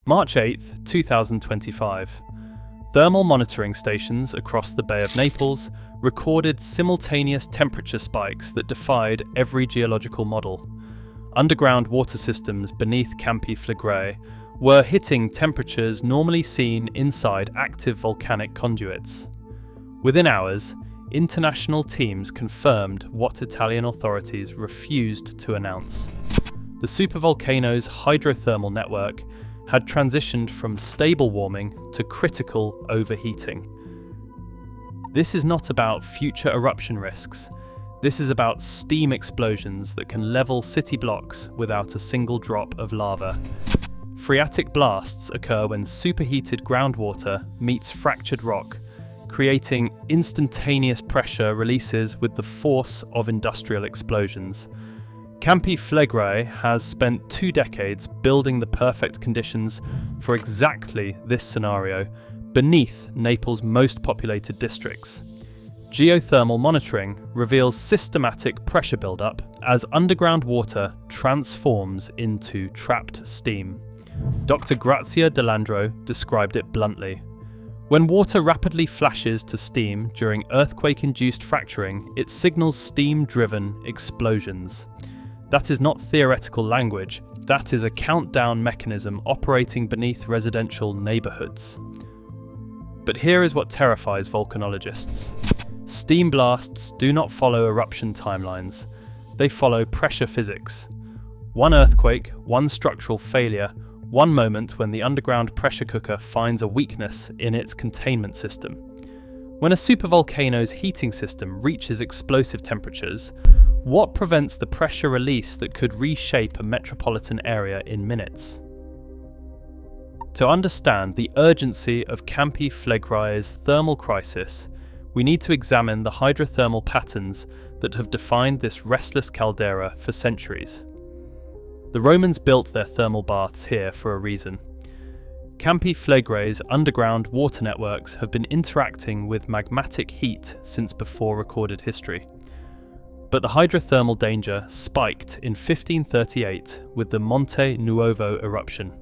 March 8, 2025. Thermal monitoring stations across the Bay of Naples recorded simultaneous temperature spikes that defied every geological model. Underground water systems beneath Campi Flegrei were hitting temperatures normally seen inside active volcanic conduits. Within hours, international teams confirmed what Italian authorities refused to announce. The Supervolcano's hydrothermal network had transitioned from stable warming to critical overheating. This is not about future eruption risks. This is about steam explosions that can level city blocks without a single drop of lava. Phreatic blasts occur when superheated groundwater meets fractured rock, creating instantaneous pressure releases with the force of industrial explosions. Campi Flegrei has spent 2 decades building the perfect conditions for exactly this scenario beneath Naples' most populated districts. Geothermal monitoring reveals systematic pressure buildup as underground water transforms into trapped steam. Dr. Grazia Delandro described it bluntly. When water rapidly flashes to steam during earthquake-induced fracturing, it signals steam-driven explosions. That is not theoretical language, that is a countdown mechanism operating beneath residential neighbourhoods. But here is what terrifies volcanologists. Steam blasts do not follow eruption timelines, they follow pressure physics. One earthquake, one structural failure, one moment when the underground pressure cooker finds a weakness in its containment system. When a supervolcano's heating system reaches explosive temperatures, what prevents the pressure release that could reshape a metropolitan area in minutes? To understand the urgency of Campi Flegrei's thermal crisis, we need to examine the hydrothermal patterns that have defined this restless caldera for centuries. The Romans built their thermal baths here for a reason. Campi Flegrei's underground water networks have been interacting with magmatic heat since before recorded history. But the hydrothermal danger spiked in 1538 with the Monte Nuovo eruption.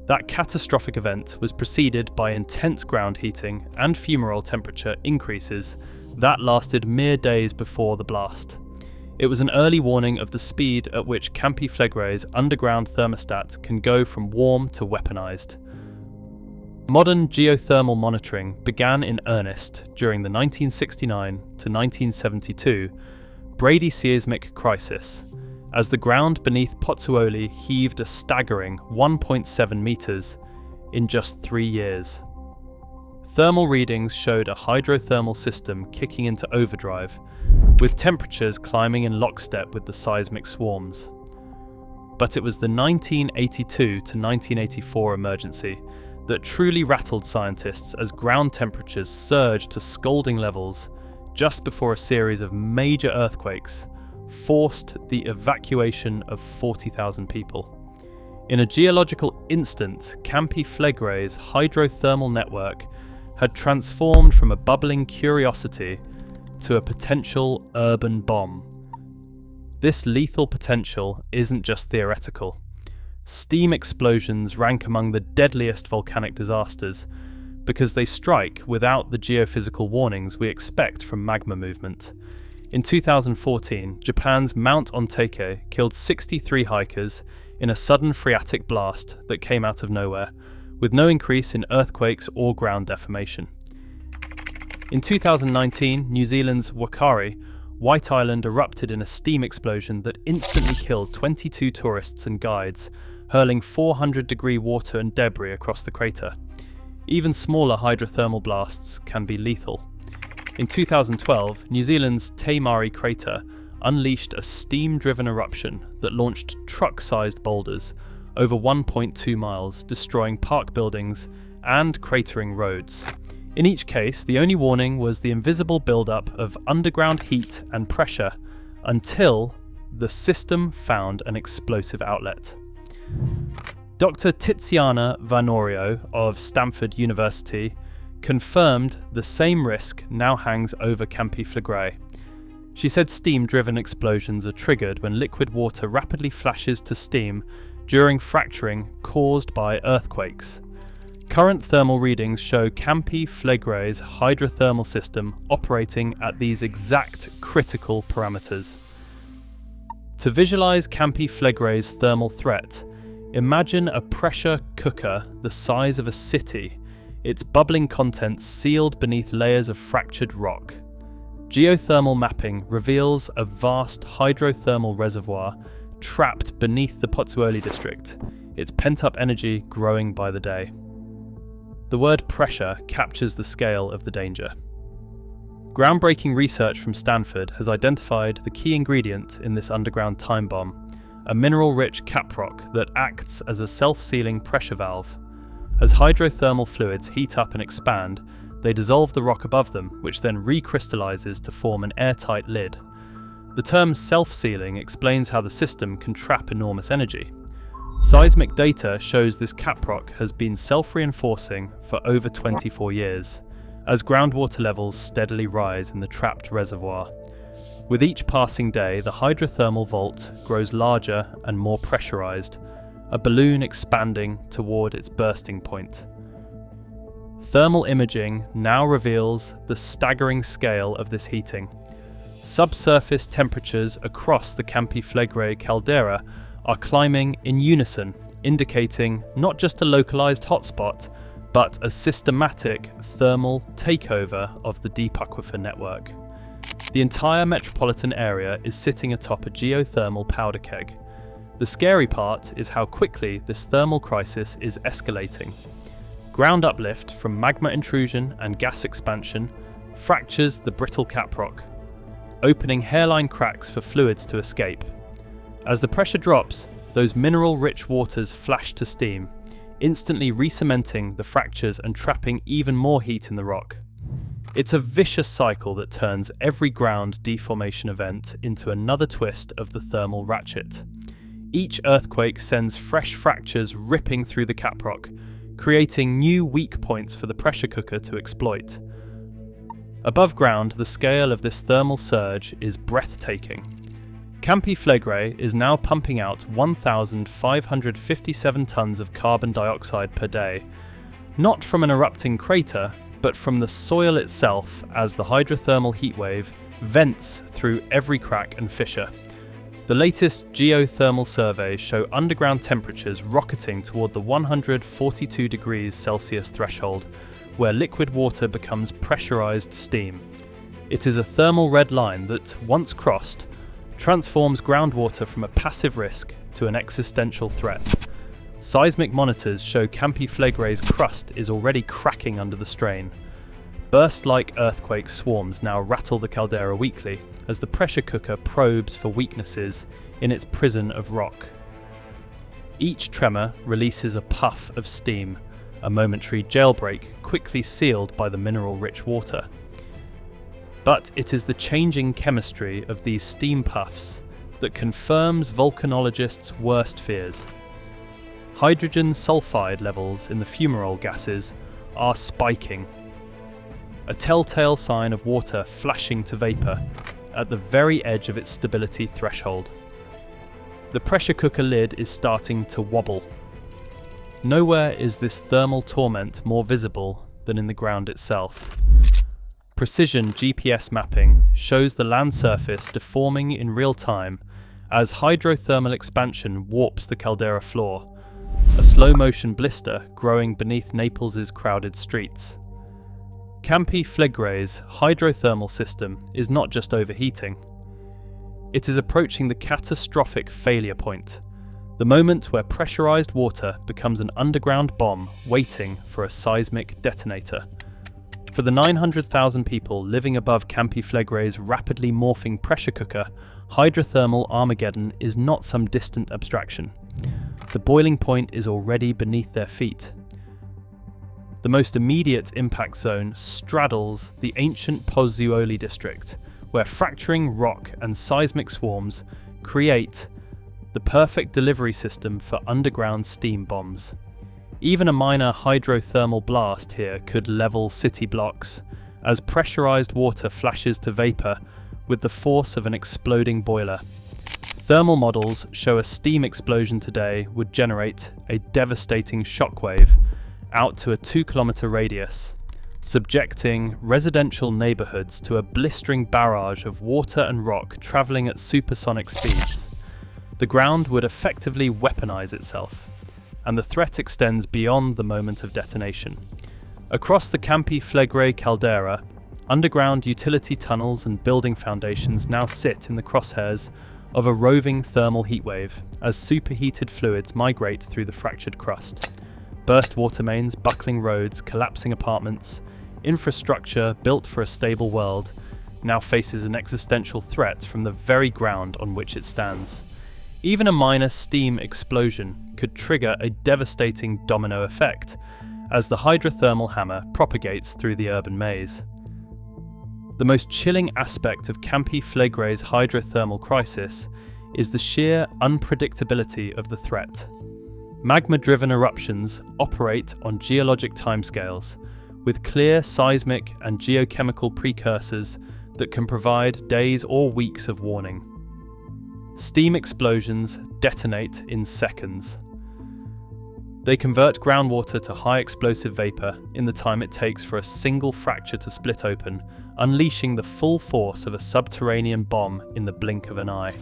That catastrophic event was preceded by intense ground heating and fumarole temperature increases that lasted mere days before the blast. It was an early warning of the speed at which Campi Flegrei's underground thermostat can go from warm to weaponized. Modern geothermal monitoring began in earnest during the 1969 to 1972 bradyseismic crisis, as the ground beneath Pozzuoli heaved a staggering 1.7 meters in just 3 years. Thermal readings showed a hydrothermal system kicking into overdrive, with temperatures climbing in lockstep with the seismic swarms. But it was the 1982 to 1984 emergency that truly rattled scientists as ground temperatures surged to scalding levels just before a series of major earthquakes forced the evacuation of 40,000 people. In a geological instant, Campi Flegrei's hydrothermal network had transformed from a bubbling curiosity to a potential urban bomb. This lethal potential isn't just theoretical. Steam explosions rank among the deadliest volcanic disasters because they strike without the geophysical warnings we expect from magma movement. In 2014, Japan's Mount Ontake killed 63 hikers in a sudden phreatic blast that came out of nowhere, with no increase in earthquakes or ground deformation. In 2019, New Zealand's Wakari, White Island erupted in a steam explosion that instantly killed 22 tourists and guides, hurling 400-degree water and debris across the crater. Even smaller hydrothermal blasts can be lethal. In 2012, New Zealand's Te Mare crater unleashed a steam-driven eruption that launched truck-sized boulders over 1.2 miles, destroying park buildings and cratering roads. In each case, the only warning was the invisible buildup of underground heat and pressure until the system found an explosive outlet. Dr. Tiziana Vanorio of Stanford University confirmed the same risk now hangs over Campi Flegrei. She said steam-driven explosions are triggered when liquid water rapidly flashes to steam during fracturing caused by earthquakes. Current thermal readings show Campi Flegrei's hydrothermal system operating at these exact critical parameters. To visualize Campi Flegrei's thermal threat, imagine a pressure cooker the size of a city, its bubbling contents sealed beneath layers of fractured rock. Geothermal mapping reveals a vast hydrothermal reservoir trapped beneath the Pozzuoli district, its pent-up energy growing by the day. The word pressure captures the scale of the danger. Groundbreaking research from Stanford has identified the key ingredient in this underground time bomb, a mineral-rich caprock that acts as a self-sealing pressure valve. As hydrothermal fluids heat up and expand, they dissolve the rock above them, which then recrystallizes to form an airtight lid. The term self-sealing explains how the system can trap enormous energy. Seismic data shows this caprock has been self-reinforcing for over 24 years, as groundwater levels steadily rise in the trapped reservoir. With each passing day, the hydrothermal vault grows larger and more pressurized, a balloon expanding toward its bursting point. Thermal imaging now reveals the staggering scale of this heating. Subsurface temperatures across the Campi Flegrei caldera are climbing in unison, indicating not just a localized hotspot, but a systematic thermal takeover of the deep aquifer network. The entire metropolitan area is sitting atop a geothermal powder keg. The scary part is how quickly this thermal crisis is escalating. Ground uplift from magma intrusion and gas expansion fractures the brittle caprock, opening hairline cracks for fluids to escape. As the pressure drops, those mineral-rich waters flash to steam, instantly re-cementing the fractures and trapping even more heat in the rock. It's a vicious cycle that turns every ground deformation event into another twist of the thermal ratchet. Each earthquake sends fresh fractures ripping through the caprock, creating new weak points for the pressure cooker to exploit. Above ground, the scale of this thermal surge is breathtaking. Campi Flegrei is now pumping out 1,557 tons of carbon dioxide per day, not from an erupting crater, but from the soil itself as the hydrothermal heatwave vents through every crack and fissure. The latest geothermal surveys show underground temperatures rocketing toward the 142 degrees Celsius threshold, where liquid water becomes pressurized steam. It is a thermal red line that, once crossed, transforms groundwater from a passive risk to an existential threat. Seismic monitors show Campi Flegrei's crust is already cracking under the strain. Burst-like earthquake swarms now rattle the caldera weekly as the pressure cooker probes for weaknesses in its prison of rock. Each tremor releases a puff of steam, a momentary jailbreak quickly sealed by the mineral-rich water. But it is the changing chemistry of these steam puffs that confirms volcanologists' worst fears. Hydrogen sulfide levels in the fumarole gases are spiking, a telltale sign of water flashing to vapor at the very edge of its stability threshold. The pressure cooker lid is starting to wobble. Nowhere is this thermal torment more visible than in the ground itself. Precision GPS mapping shows the land surface deforming in real time as hydrothermal expansion warps the caldera floor, a slow-motion blister growing beneath Naples' crowded streets. Campi Flegrei's hydrothermal system is not just overheating. It is approaching the catastrophic failure point, the moment where pressurized water becomes an underground bomb waiting for a seismic detonator. For the 900,000 people living above Campi Flegrei's rapidly morphing pressure cooker, hydrothermal Armageddon is not some distant abstraction. The boiling point is already beneath their feet. The most immediate impact zone straddles the ancient Pozzuoli district, where fracturing rock and seismic swarms create the perfect delivery system for underground steam bombs. Even a minor hydrothermal blast here could level city blocks, as pressurized water flashes to vapor with the force of an exploding boiler. Thermal models show a steam explosion today would generate a devastating shockwave out to a 2-kilometer radius, subjecting residential neighborhoods to a blistering barrage of water and rock traveling at supersonic speeds. The ground would effectively weaponize itself, and the threat extends beyond the moment of detonation. Across the Campi Flegrei caldera, underground utility tunnels and building foundations now sit in the crosshairs of a roving thermal heatwave as superheated fluids migrate through the fractured crust. Burst water mains, buckling roads, collapsing apartments, infrastructure built for a stable world now faces an existential threat from the very ground on which it stands. Even a minor steam explosion could trigger a devastating domino effect as the hydrothermal hammer propagates through the urban maze. The most chilling aspect of Campi Flegrei's hydrothermal crisis is the sheer unpredictability of the threat. Magma-driven eruptions operate on geologic timescales, with clear seismic and geochemical precursors that can provide days or weeks of warning. Steam explosions detonate in seconds. They convert groundwater to high explosive vapor in the time it takes for a single fracture to split open, unleashing the full force of a subterranean bomb in the blink of an eye.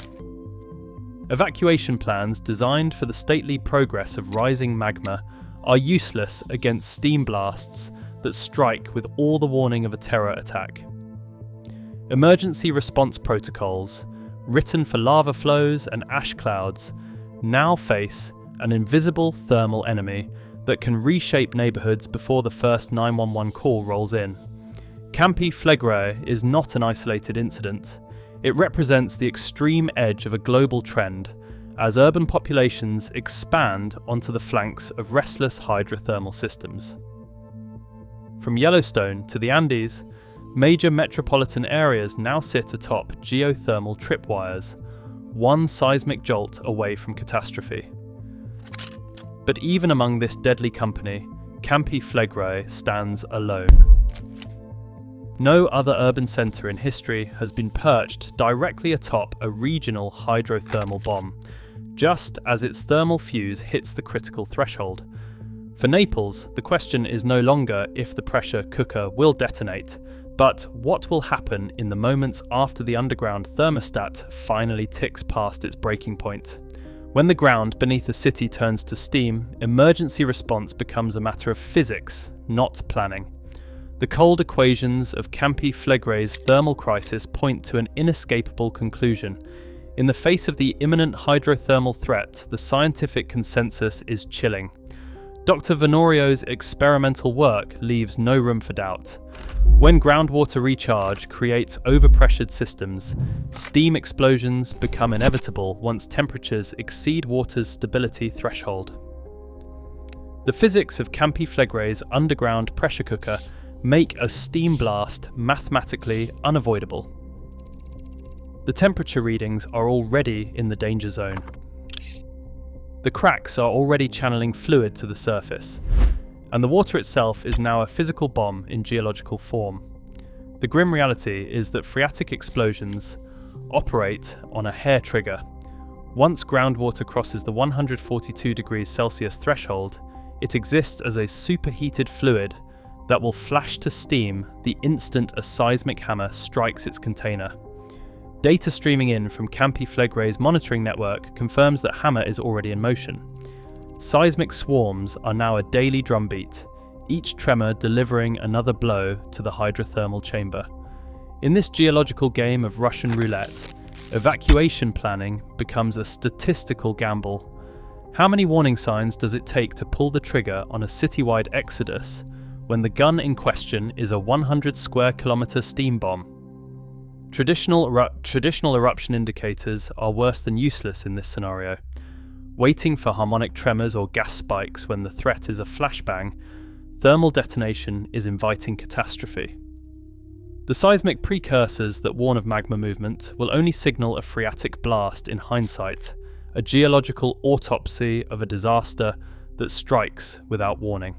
Evacuation plans designed for the stately progress of rising magma are useless against steam blasts that strike with all the warning of a terror attack. Emergency response protocols, written for lava flows and ash clouds, now face an invisible thermal enemy that can reshape neighborhoods before the first 911 call rolls in. Campi Flegrei is not an isolated incident. It represents the extreme edge of a global trend as urban populations expand onto the flanks of restless hydrothermal systems. From Yellowstone to the Andes, major metropolitan areas now sit atop geothermal tripwires, one seismic jolt away from catastrophe. But even among this deadly company, Campi Flegrei stands alone. No other urban centre in history has been perched directly atop a regional hydrothermal bomb, just as its thermal fuse hits the critical threshold. For Naples, the question is no longer if the pressure cooker will detonate, but what will happen in the moments after the underground thermostat finally ticks past its breaking point. When the ground beneath the city turns to steam, emergency response becomes a matter of physics, not planning. The cold equations of Campi Flegrei's thermal crisis point to an inescapable conclusion. In the face of the imminent hydrothermal threat, the scientific consensus is chilling. Dr. Venorio's experimental work leaves no room for doubt. When groundwater recharge creates overpressured systems, steam explosions become inevitable once temperatures exceed water's stability threshold. The physics of Campi Flegrei's underground pressure cooker make a steam blast mathematically unavoidable. The temperature readings are already in the danger zone. The cracks are already channeling fluid to the surface, and the water itself is now a physical bomb in geological form. The grim reality is that phreatic explosions operate on a hair trigger. Once groundwater crosses the 142 degrees Celsius threshold, it exists as a superheated fluid that will flash to steam the instant a seismic hammer strikes its container. Data streaming in from Campi Flegrei's monitoring network confirms that hammer is already in motion. Seismic swarms are now a daily drumbeat, each tremor delivering another blow to the hydrothermal chamber. In this geological game of Russian roulette, evacuation planning becomes a statistical gamble. How many warning signs does it take to pull the trigger on a citywide exodus when the gun in question is a 100 square kilometer steam bomb? Traditional eruption indicators are worse than useless in this scenario. Waiting for harmonic tremors or gas spikes when the threat is a flashbang, thermal detonation is inviting catastrophe. The seismic precursors that warn of magma movement will only signal a phreatic blast in hindsight, a geological autopsy of a disaster that strikes without warning.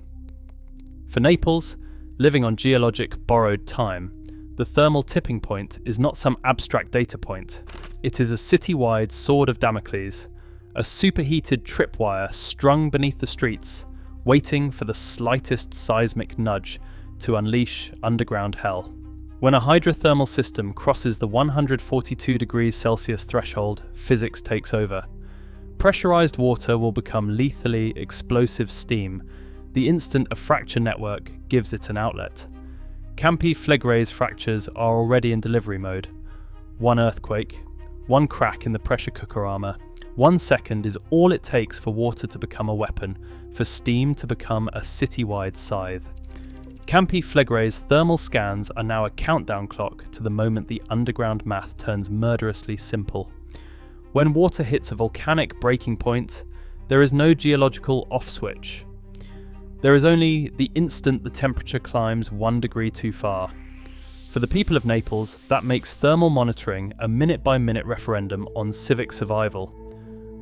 For Naples, living on geologic borrowed time, The thermal tipping point is not some abstract data point. It is a city-wide sword of Damocles, a superheated tripwire strung beneath the streets, waiting for the slightest seismic nudge to unleash underground hell. When a hydrothermal system crosses the 142 degrees Celsius threshold, physics takes over. Pressurized water will become lethally explosive steam the instant a fracture network gives it an outlet. Campi Flegrei's fractures are already in delivery mode. One earthquake, one crack in the pressure cooker armour, 1 second is all it takes for water to become a weapon, for steam to become a city-wide scythe. Campi Flegrei's thermal scans are now a countdown clock to the moment the underground math turns murderously simple. When water hits a volcanic breaking point, there is no geological off switch. There is only the instant the temperature climbs 1 degree too far. For the people of Naples, that makes thermal monitoring a minute-by-minute referendum on civic survival.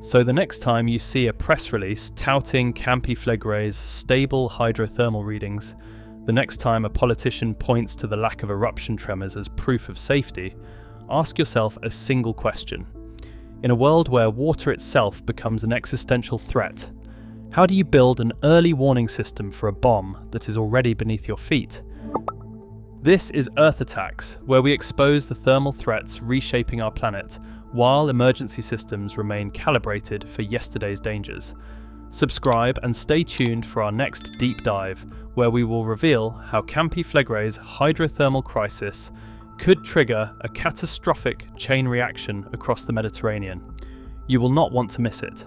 So the next time you see a press release touting Campi Flegrei's stable hydrothermal readings, the next time a politician points to the lack of eruption tremors as proof of safety, ask yourself a single question. In a world where water itself becomes an existential threat, how do you build an early warning system for a bomb that is already beneath your feet? This is Earth Attacks, where we expose the thermal threats reshaping our planet, while emergency systems remain calibrated for yesterday's dangers. Subscribe and stay tuned for our next deep dive, where we will reveal how Campi Flegrei's hydrothermal crisis could trigger a catastrophic chain reaction across the Mediterranean. You will not want to miss it.